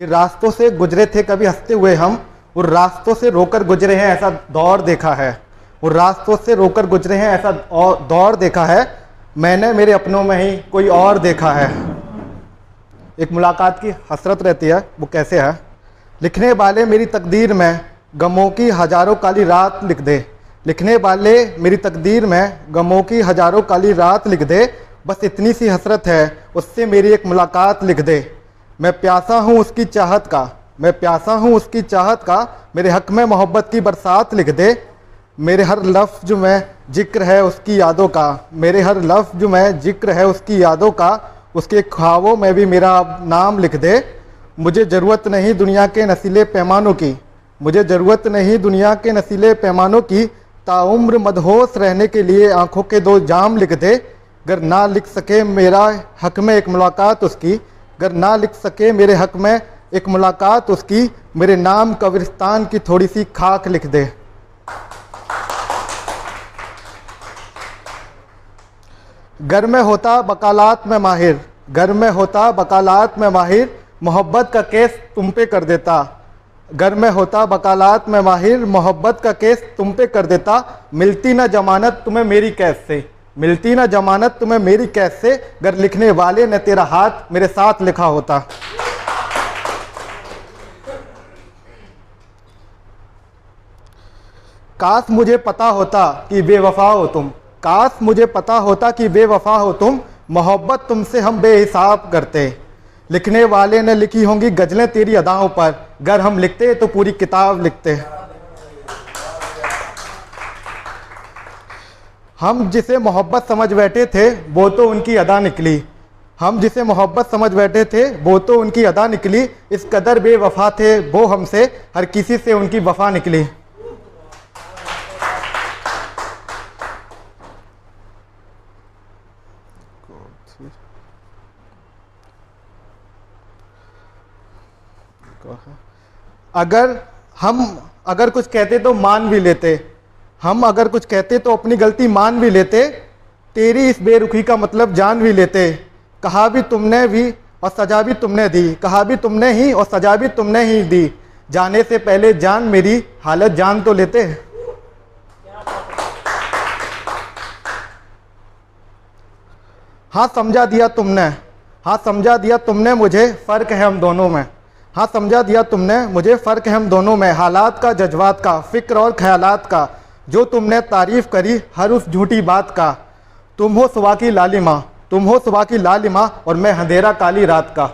रास्तों से गुजरे थे कभी हंसते हुए हम, और रास्तों से रोकर गुजरे हैं ऐसा दौर देखा है। और रास्तों से रोकर गुजरे हैं ऐसा दौर देखा है, मैंने मेरे अपनों में ही कोई और देखा है। एक मुलाकात की हसरत रहती है, वो कैसे है। लिखने वाले मेरी तकदीर में गमों की हज़ारों काली रात लिख दे। लिखने वाले मेरी तकदीर में गमों की हज़ारों काली रात लिख दे। बस इतनी सी हसरत है, उससे मेरी एक मुलाकात लिख दे। मैं प्यासा हूँ उसकी चाहत का, मैं प्यासा हूँ उसकी चाहत का, मेरे हक़ में मोहब्बत की बरसात लिख दे। मेरे हर लफ्ज़ में जिक्र है उसकी यादों का, मेरे हर लफ्ज़ में जिक्र है उसकी यादों का, उसके ख्वाबों में भी मेरा नाम लिख दे। मुझे ज़रूरत नहीं दुनिया के नसीले पैमानों की, मुझे ज़रूरत नहीं दुनिया के नसीले पैमानों की, ताउम्र मदहोश रहने के लिए आँखों के दो जाम लिख दे। अगर ना लिख सके मेरा हक़ में एक मुलाकात उसकी, अगर ना लिख सके मेरे हक़ में एक मुलाकात उसकी, मेरे नाम कब्रिस्तान की थोड़ी सी खाक लिख दे। घर में होता वकालत में माहिर, घर में होता वकालत में माहिर, मोहब्बत का केस तुम पे कर देता। घर में होता वकालत में माहिर, मोहब्बत का केस तुम पे कर देता। मिलती ना जमानत तुम्हें मेरी कैद से, मिलती ना जमानत तुम्हें मेरी कैद से, अगर लिखने वाले ने तेरा हाथ मेरे साथ लिखा होता। काश मुझे पता होता कि बेवफा हो तुम, काश मुझे पता होता कि बेवफा हो तुम, मोहब्बत तुमसे हम बेहिसाब करते। लिखने वाले ने लिखी होंगी गज़लें तेरी अदाओं पर, अगर हम लिखते तो पूरी किताब लिखते। हम जिसे मोहब्बत समझ बैठे थे वो तो उनकी अदा निकली, हम जिसे मोहब्बत समझ बैठे थे वो तो उनकी अदा निकली। इस कदर बेवफा थे वो हमसे, हर किसी से उनकी वफा निकली। अगर कुछ कहते तो मान भी लेते, हम अगर कुछ कहते तो अपनी गलती मान भी लेते। तेरी इस बेरुखी का मतलब जान भी लेते। कहा भी तुमने भी और सजा भी तुमने दी, कहा भी तुमने ही और सजा भी तुमने ही दी। जाने से पहले जान मेरी हालत जान तो लेते। हाँ समझा दिया तुमने, हाँ समझा दिया तुमने मुझे, फ़र्क है हम दोनों में। हाँ समझा दिया तुमने मुझे, फ़र्क है हम दोनों में। हालात का, जज्बात का, फ़िक्र और ख्यालात का, जो तुमने तारीफ़ करी हर उस झूठी बात का। तुम हो सुबह की लालिमा, तुम हो सुबह की लालिमा, और मैं अंधेरा काली रात का।